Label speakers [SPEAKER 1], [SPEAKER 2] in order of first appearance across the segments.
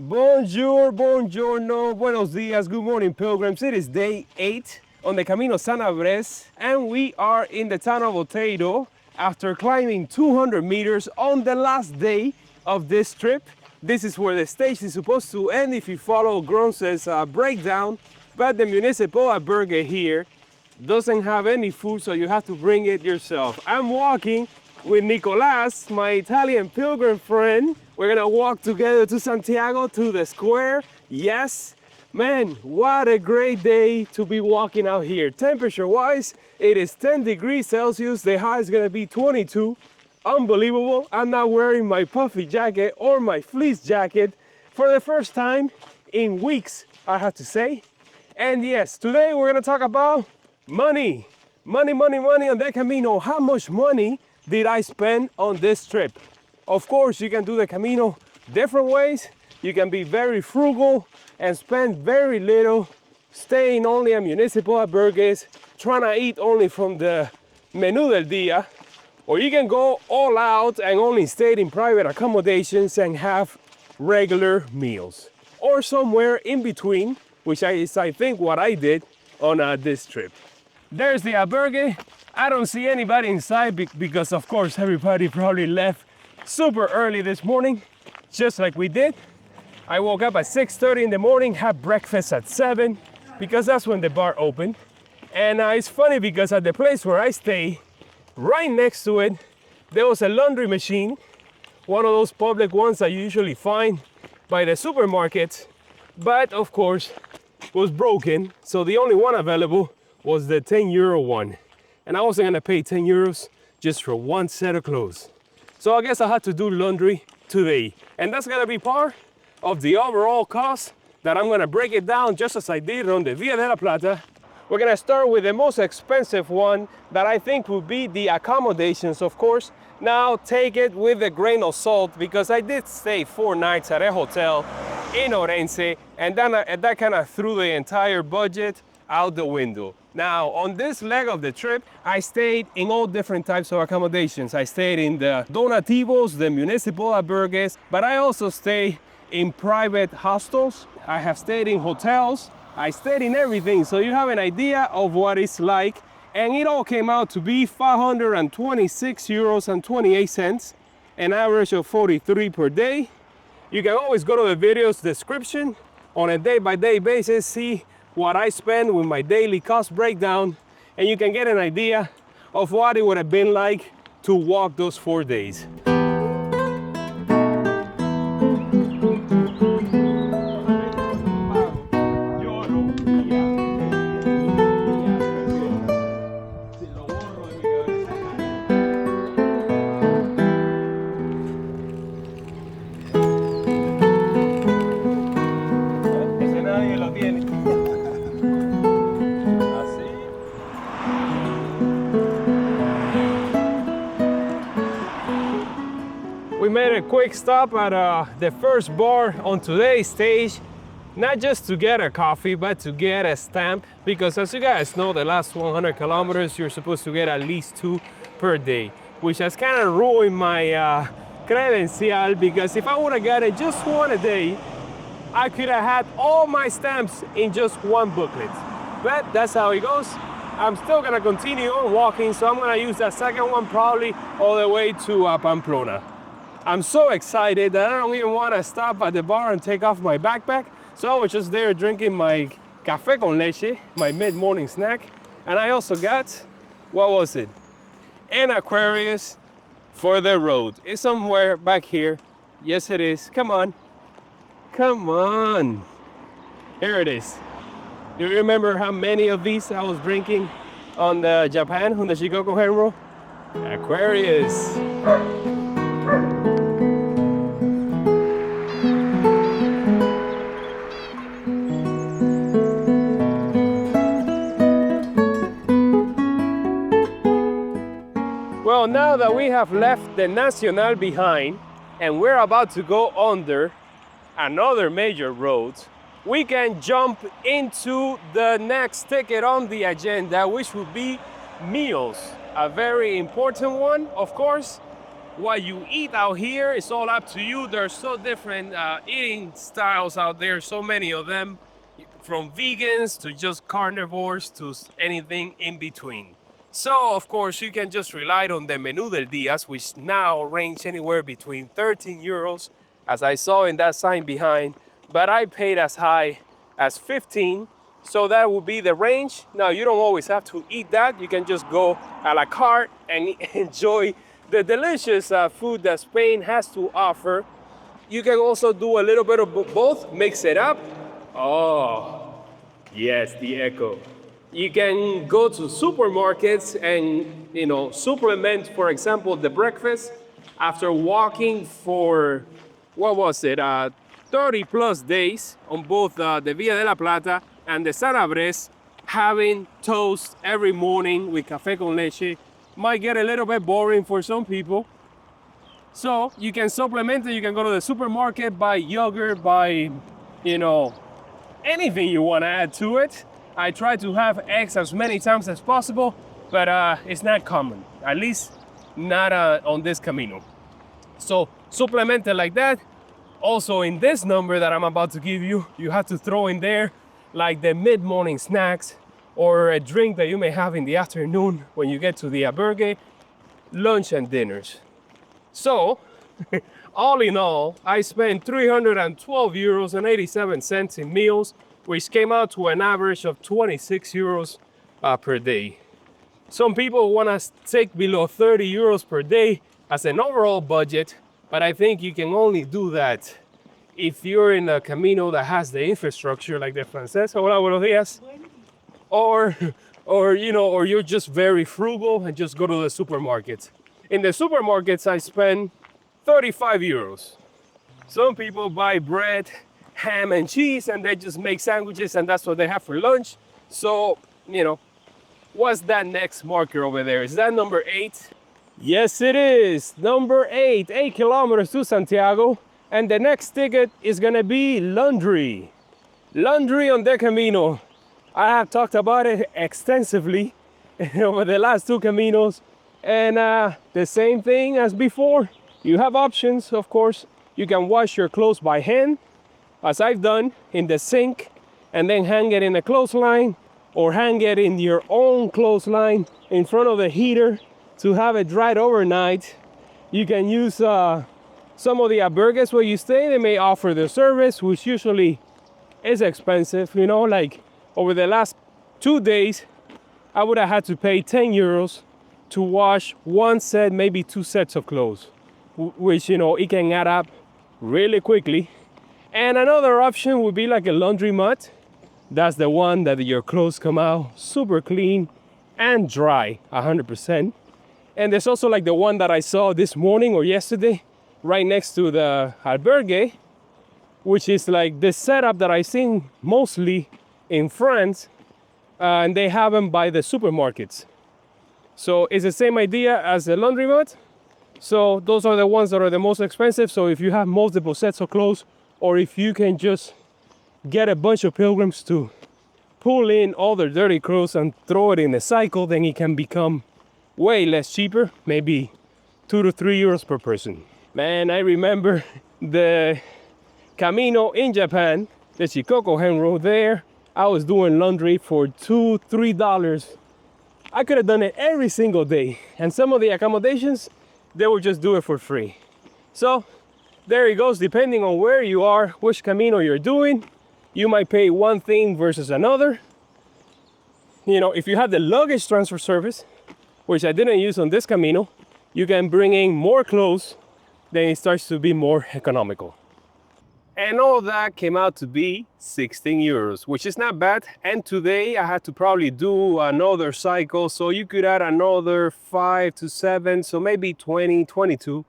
[SPEAKER 1] Bonjour, buongiorno, buenos dias, good morning, pilgrims. It is day 8 on the Camino Sanabres, and we are in the town of Oteiro after climbing 200 meters on the last day of this trip. This is where the stage is supposed to end if you follow Gronce's breakdown, but the municipal albergue here doesn't have any food, so you have to bring it yourself. I'm walking with Nicolas, my Italian pilgrim friend. We're gonna walk together to Santiago, to the square. Yes, man, what a great day to be walking out here. Temperature-wise, it is 10 degrees Celsius. The high is gonna be 22. Unbelievable. I'm not wearing my puffy jacket or my fleece jacket for the first time in weeks, I have to say. And yes, today we're gonna talk about money. Money on the Camino. How much money did I spend on this trip? Of course, you can do the Camino different ways. You can be very frugal and spend very little, staying only at municipal albergues, trying to eat only from the menú del día. Or you can go all out and only stay in private accommodations and have regular meals. Or somewhere in between, which is I think what I did on this trip. There's the albergue. I don't see anybody inside because of course everybody probably left super early this morning, just like we did. I woke up at 6:30 in the morning, had breakfast at 7 because that's when the bar opened. And it's funny because at the place where I stay, right next to it, there was a laundry machine, one of those public ones that you usually find by the supermarkets, but of course was broken. So the only one available was the 10 euro one. And I wasn't gonna pay 10 euros just for one set of clothes. So I guess I had to do laundry today. And that's gonna be part of the overall cost that I'm gonna break it down just as I did on the Via de la Plata. We're gonna start with the most expensive one that I think would be the accommodations, of course. Now take it with a grain of salt because I did stay 4 nights at a hotel in Orense, and then that kind of threw the entire budget out the window. Now, on this leg of the trip, I stayed in all different types of accommodations. I stayed in the donativos, the municipal albergues, but I also stayed in private hostels. I have stayed in hotels. I stayed in everything, so you have an idea of what it's like. And it all came out to be 526 euros and 28 cents, an average of 43 per day. You can always go to the video's description on a day-by-day basis, see what I spend with my daily cost breakdown, and you can get an idea of what it would have been like to walk those 4 days. We made a quick stop at the first bar on today's stage, not just to get a coffee, but to get a stamp, because as you guys know, the last 100 kilometers, you're supposed to get at least 2 per day, which has kind of ruined my Credential, because if I would have got it just one a day, I could have had all my stamps in just one booklet. But that's how it goes. I'm still gonna continue on walking, so I'm gonna use that second one probably all the way to Pamplona. I'm so excited that I don't even want to stop at the bar and take off my backpack. So I was just there drinking my café con leche, my mid-morning snack. And I also got, what was it? An Aquarius for the road. It's somewhere back here. Yes, it is. Come on. Come on. Here it is. Do you remember how many of these I was drinking on the Japan, on the Shikoku Henro? Aquarius. Well, now that we have left the Nacional behind and we're about to go under another major road, we can jump into the next ticket on the agenda, which would be meals. A very important one, of course. what you eat out here is all up to you. There's so different eating styles out there, so many of them, from vegans to just carnivores to anything in between. So of course you can just rely on the menú del días, which now range anywhere between 13 euros, as I saw in that sign behind, but I paid as high as 15. So that would be the range. Now you don't always have to eat that. You can just go a la carte and enjoy the delicious food that Spain has to offer. You can also do a little bit of both, mix it up. Oh, yes, the echo. You can go to supermarkets and, you know, supplement, for example, the breakfast after walking for, what was it, 30 plus days on both the Villa de la Plata and the Sanabres. Having toast every morning with café con leche might get a little bit boring for some people. So you can supplement it. You can go to the supermarket, buy yogurt, buy, you know, anything you want to add to it. I try to have eggs as many times as possible, but it's not common, at least not on this Camino. So supplement it like that. Also in this number that I'm about to give you, you have to throw in there like the mid-morning snacks or a drink that you may have in the afternoon when you get to the albergue, lunch and dinners. So all in all, I spent 312 euros and 87 cents in meals, which came out to an average of 26 euros per day. Some people want to take below 30 euros per day as an overall budget, but I think you can only do that if you're in a Camino that has the infrastructure like the Francesa. Hola, buenos días. Or you know, or you're just very frugal and just go to the supermarkets. In the supermarkets, I spend 35 euros. Some people buy bread, ham and cheese, and they just make sandwiches, and that's what they have for lunch. So, you know, what's that next marker over there? Is that number 8? Yes, it is. Number 8, 8 kilometers to Santiago. And the next ticket is gonna be laundry. Laundry on the Camino. I have talked about it extensively over the last 2 Caminos. And the same thing as before. You have options, of course. You can wash your clothes by hand, as I've done, in the sink, and then hang it in a clothesline, or hang it in your own clothesline in front of the heater to have it dried overnight. You can use some of the albergues where you stay. They may offer the service, which usually is expensive. You know, like over the last 2 days, I would have had to pay 10 euros to wash 1 set, maybe 2 sets of clothes, which, you know, it can add up really quickly. And another option would be like a laundromat. That's the one that your clothes come out super clean and dry 100%. And there's also like the one that I saw this morning or yesterday right next to the albergue, which is like the setup that I seen mostly in France, and they have them by the supermarkets. So it's the same idea as the laundromat. So those are the ones that are the most expensive. So if you have multiple sets of clothes, or if you can just get a bunch of pilgrims to pull in all their dirty clothes and throw it in a cycle, then it can become way less cheaper, maybe 2 to 3 euros per person. Man, I remember the Camino in Japan, the Shikoku Road there. I was doing laundry for $2, $3. I could have done it every single day. And some of the accommodations, they would just do it for free. So there it goes. Depending on where you are, which Camino you're doing, you might pay one thing versus another. You know, if you have the luggage transfer service, which I didn't use on this Camino, you can bring in more clothes, then it starts to be more economical. And all that came out to be 16 euros, which is not bad. And today I had to probably do another cycle, so you could add another 5 to 7, so maybe 20, 22.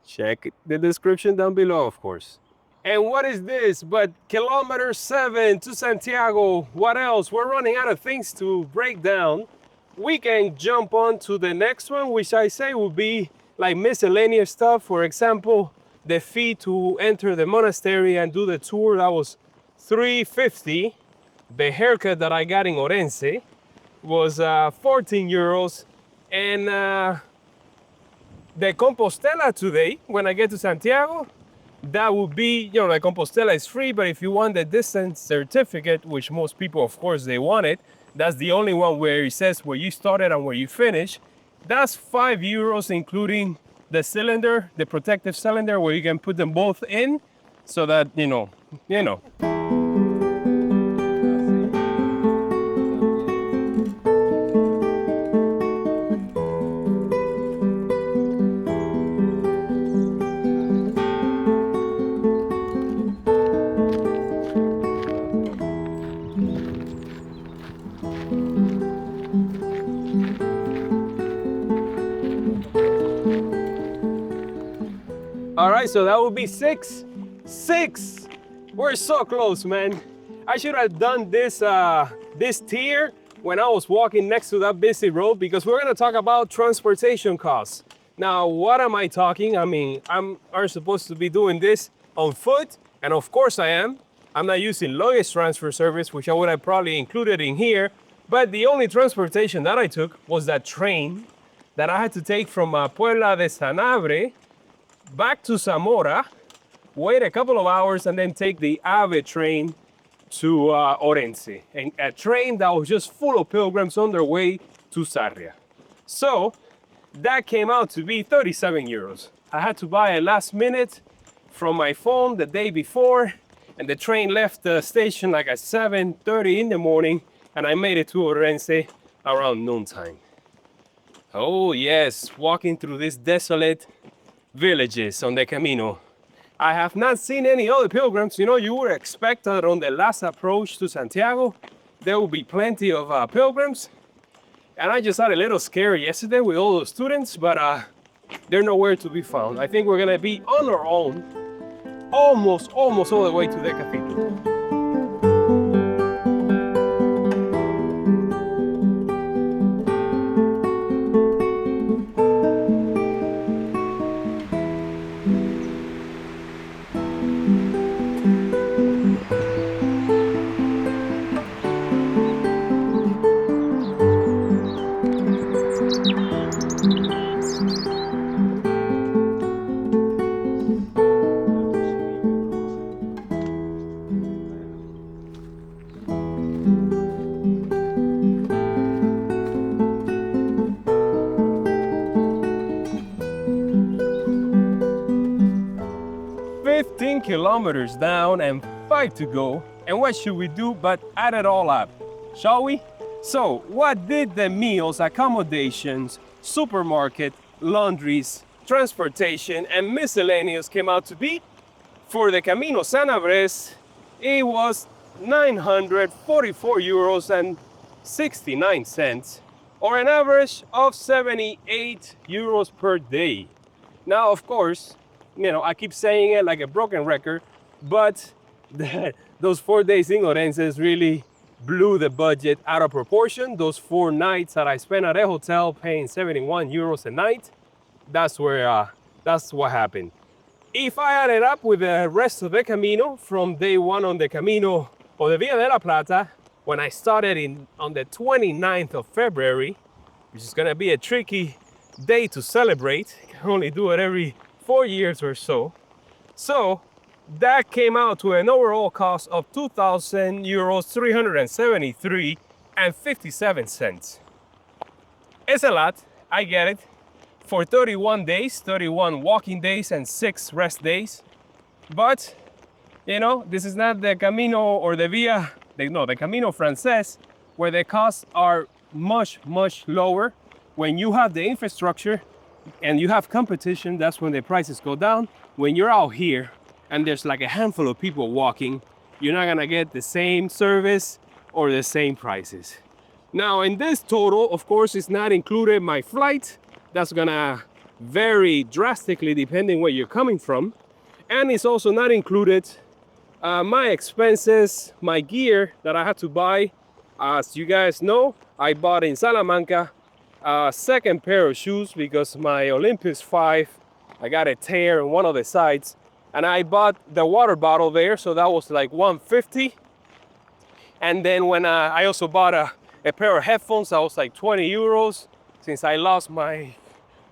[SPEAKER 1] Check the description down below, of course. And what is this but kilometer 7 to Santiago? What else? We're running out of things to break down. We can jump on to the next one, which I say will be like miscellaneous stuff. For example, the fee to enter the monastery and do the tour, that was 350. The haircut that I got in Orense was 14 euros. And the Compostela today, when I get to Santiago, that would be, the Compostela is free, but if you want the distance certificate, which most people, of course, they want it, that's the only one where it says where you started and where you finish. That's €5, including the cylinder, the protective cylinder, where you can put them both in, so that, you know. All right, so that would be six. We're so close, man. I should have done this this tier when I was walking next to that busy road, because we're gonna talk about transportation costs. Now, what am I talking? I mean, I'm supposed to be doing this on foot, and of course I am. I'm not using luggage transfer service, which I would have probably included in here, but the only transportation that I took was that train that I had to take from Puebla de Sanabres back to Zamora, wait a couple of hours, and then take the AVE train to Orense, and a train that was just full of pilgrims on their way to Sarria. So that came out to be €37. I had to buy it last minute from my phone the day before, and the train left the station like at 7:30 in the morning, and I made it to Orense around noontime. Oh yes, walking through these desolate villages on the Camino. I have not seen any other pilgrims. You would expect that on the last approach to Santiago, there will be plenty of pilgrims. And I just had a little scary yesterday with all those students, but they're nowhere to be found. I think we're gonna be on our own, almost all the way to the cathedral. 15 kilometers down and 5 to go. And what should we do but add it all up, shall we? So what did the meals, accommodations, supermarket, laundries, transportation, and miscellaneous came out to be? For the Camino Sanabres, it was €944.69, or an average of €78 per day. Now, of course, I keep saying it like a broken record, but those 4 days in Orense really blew the budget out of proportion. Those 4 nights that I spent at a hotel paying €71 a night, that's what happened. If I add it up with the rest of the Camino, from day 1 on the Camino or the Via de la Plata, when I started on the 29th of February, which is gonna be a tricky day to celebrate. I can only do it every 4 years or so. So that came out to an overall cost of €2,000, 373.57. It's a lot, I get it, for 31 days, 31 walking days and 6 rest days. But, this is not the Camino or the the Camino Frances, where the costs are much, much lower. When you have the infrastructure and you have competition, that's when the prices go down. When you're out here and there's like a handful of people walking, you're not gonna get the same service or the same prices. Now, in this total, of course, it's not included my flight. That's gonna vary drastically depending where you're coming from. And it's also not included my expenses, my gear that I had to buy. As you guys know, I bought in Salamanca a second pair of shoes because my Olympus 5, I got a tear on one of the sides, and I bought the water bottle there, so that was like $150. And then when I also bought a pair of headphones, that was like €20, since I lost my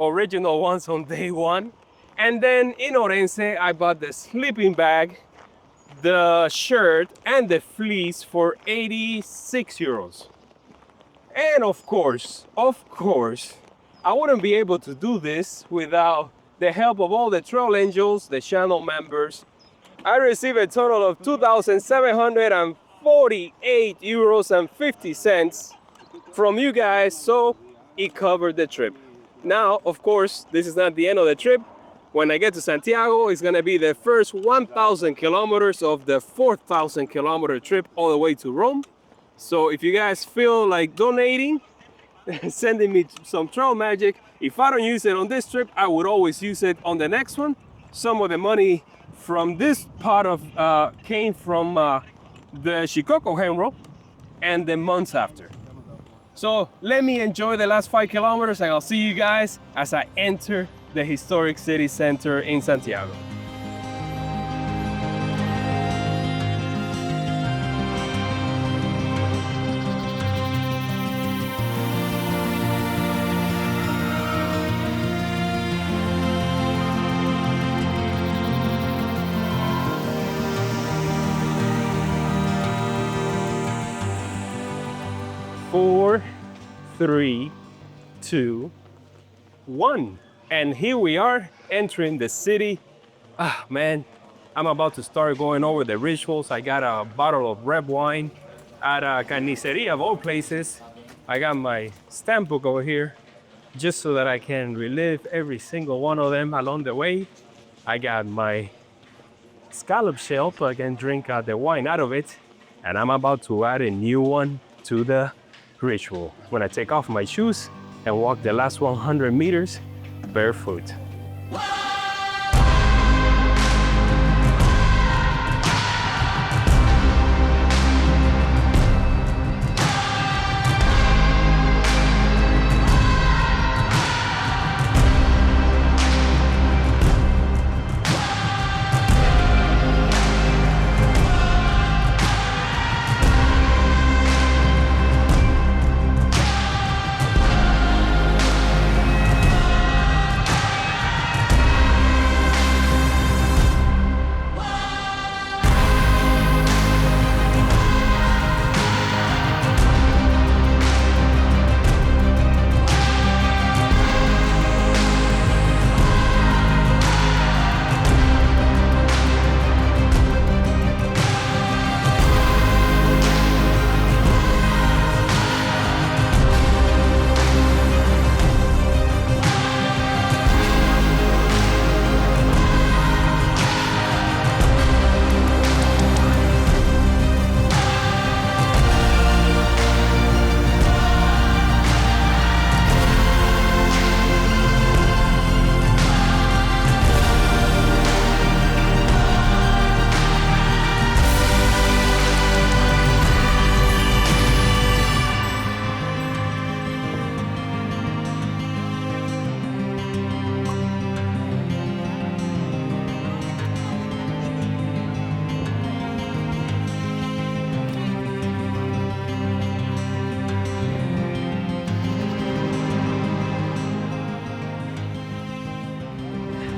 [SPEAKER 1] original ones on day one. And then in Orense, I bought the sleeping bag, the shirt, and the fleece for 86 euros. And of course, I wouldn't be able to do this without the help of all the Trail Angels, the channel members. I received a total of 2,748 euros and 50 cents from you guys, so it covered the trip. Now, of course, this is not the end of the trip. When I get to Santiago, it's gonna be the first 1,000 kilometers of the 4,000 kilometer trip all the way to Rome. So if you guys feel like donating, sending me some trail magic, if I don't use it on this trip, I would always use it on the next one. Some of the money from this part of came from the Shikoku Henro and the months after. So let me enjoy the last 5 kilometers and I'll see you guys as I enter the historic city center in Santiago. Four, 3, 2, 1. And here we are entering the city. Ah, man, I'm about to start going over the rituals. I got a bottle of red wine at a carniceria of all places. I got my stamp book over here just so that I can relive every single one of them along the way. I got my scallop shell so I can drink the wine out of it. And I'm about to add a new one to the ritual when I take off my shoes and walk the last 100 meters barefoot.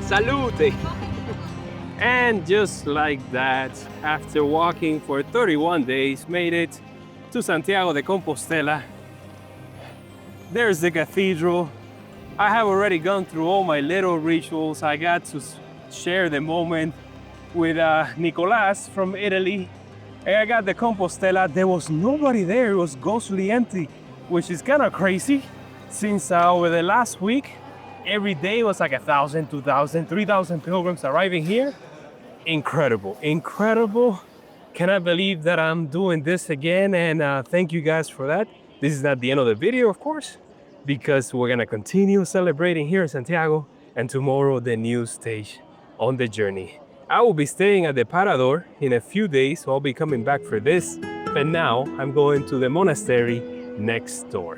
[SPEAKER 1] Salute! And just like that, after walking for 31 days, made it to Santiago de Compostela. There's the cathedral. I have already gone through all my little rituals. I got to share the moment with Nicolas from Italy. And I got the Compostela. There was nobody there. It was ghostly empty, which is kind of crazy since over the last week, every day was like 1,000, 2,000, 3,000 pilgrims arriving here. Incredible, incredible. Cannot believe that I'm doing this again, and thank you guys for that. This is not the end of the video, of course, because we're gonna continue celebrating here in Santiago, and tomorrow the new stage on the journey. I will be staying at the Parador in a few days, so I'll be coming back for this, but now I'm going to the monastery next door.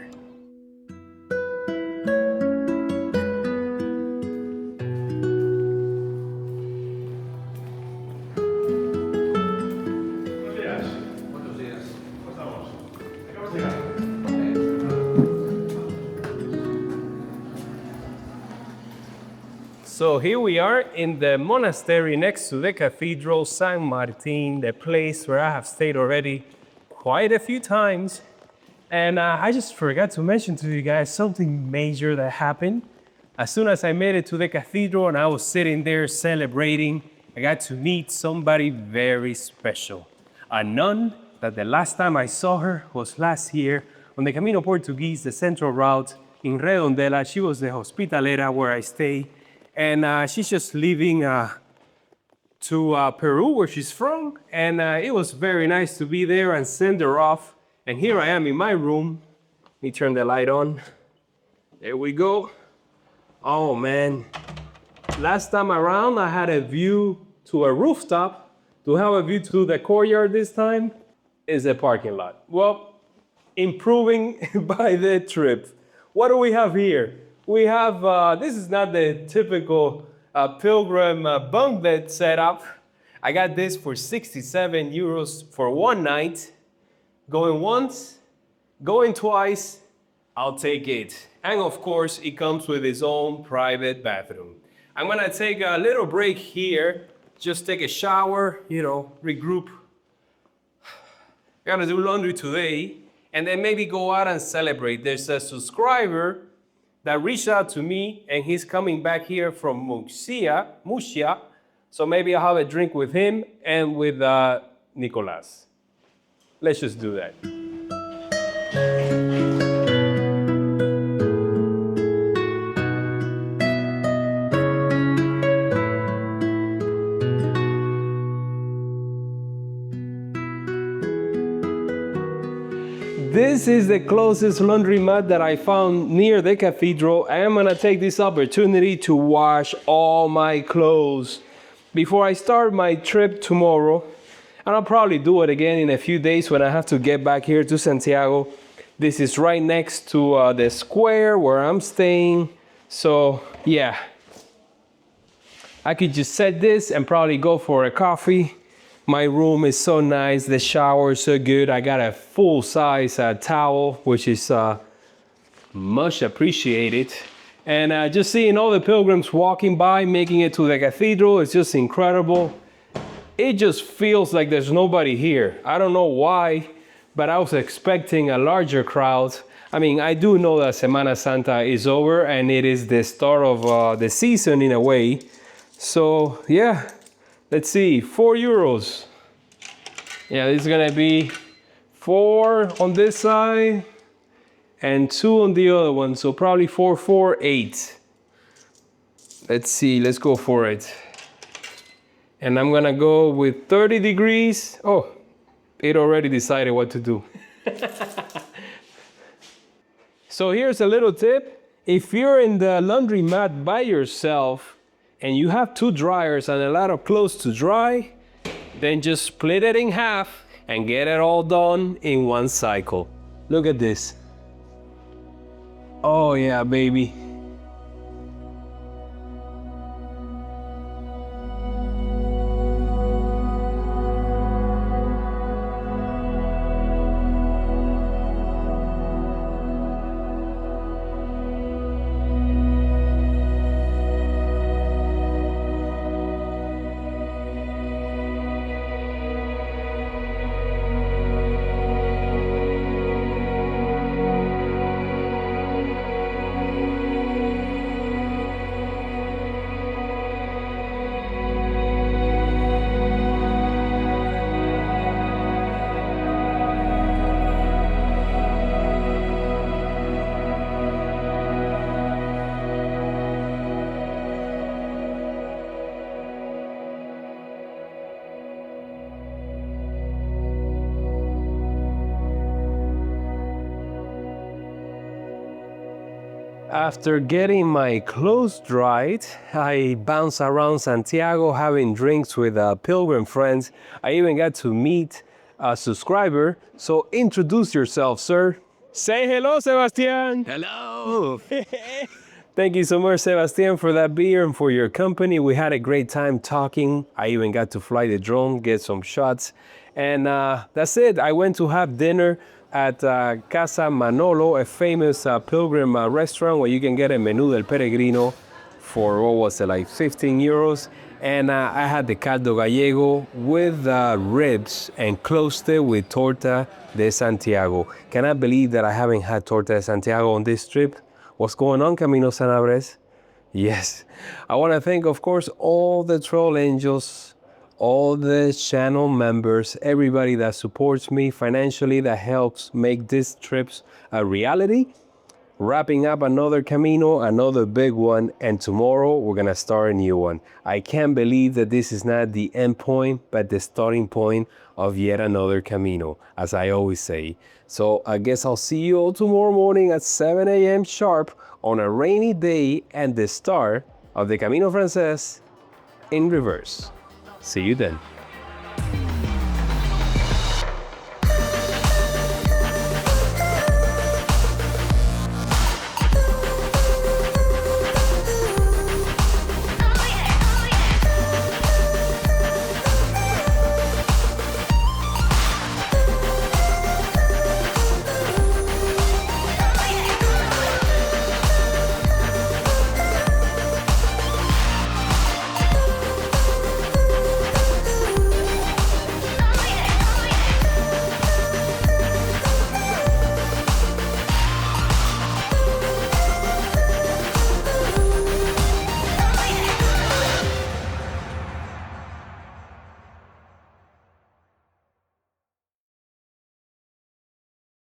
[SPEAKER 1] So here we are in the monastery next to the cathedral, San Martin, the place where I have stayed already quite a few times. And I just forgot to mention to you guys something major that happened. As soon as I made it to the cathedral and I was sitting there celebrating, I got to meet somebody very special. A nun that the last time I saw her was last year on the Camino Portuguese, the central route in Redondela. She was the hospitalera where I stay. And she's just leaving to Peru, where she's from. And it was very nice to be there and send her off. And here I am in my room. Let me turn the light on. There we go. Oh man, last time around I had a view to a rooftop. To have a view to the courtyard this time is a parking lot. Well, improving by the trip. What do we have here? We have, this is not the typical pilgrim bunk bed setup. I got this for 67 euros for one night. Going once, going twice, I'll take it. And of course, it comes with its own private bathroom. I'm gonna take a little break here, just take a shower, you know, regroup. I gotta do laundry today, and then maybe go out and celebrate. There's a subscriber that reached out to me, and he's coming back here from Murcia. So maybe I'll have a drink with him and with Nicolas. Let's just do that. This is the closest laundromat that I found near the cathedral. I am gonna take this opportunity to wash all my clothes before I start my trip tomorrow. And I'll probably do it again in a few days when I have to get back here to Santiago. This is right next to the square where I'm staying. So yeah, I could just set this and probably go for a coffee. My room is so nice, the shower is so good. I got a full-size towel, which is much appreciated. And just seeing all the pilgrims walking by, making it to the cathedral, is just incredible. It just feels like there's nobody here. I don't know why, but I was expecting a larger crowd. I mean, I do know that Semana Santa is over and it is the start of the season in a way. So yeah. Let's see, 4 euros. Yeah, this is gonna be 4 on this side and 2 on the other one. So probably 4, 4, 8. Let's see, let's go for it. And I'm gonna go with 30 degrees. Oh, it already decided what to do. So here's a little tip. If you're in the laundromat by yourself, and you have 2 dryers and a lot of clothes to dry, then just split it in half and get it all done in one cycle. Look at this. Oh yeah, baby. After getting my clothes dried, I bounced around Santiago having drinks with pilgrim friends. I even got to meet a subscriber. So introduce yourself, sir. Say hello, Sebastian.
[SPEAKER 2] Hello.
[SPEAKER 1] Thank you so much, Sebastian, for that beer and for your company. We had a great time talking. I even got to fly the drone, get some shots. And that's it. I went to have dinner at Casa Manolo, a famous pilgrim restaurant where you can get a menú del peregrino for, what was it, like 15 euros. And I had the caldo gallego with ribs and closed it with torta de Santiago. Can I believe that I haven't had torta de Santiago on this trip? What's going on, Camino Sanabres? Yes, I want to thank, of course, all the troll angels, all the channel members, everybody that supports me financially, that helps make these trips a reality. Wrapping up another Camino, another big one, and tomorrow we're gonna start a new one. I can't believe that this is not the end point, but the starting point of yet another Camino, as I always say. So I guess I'll see you all tomorrow morning at 7 a.m. sharp on a rainy day and the start of the Camino Frances in reverse. See you then.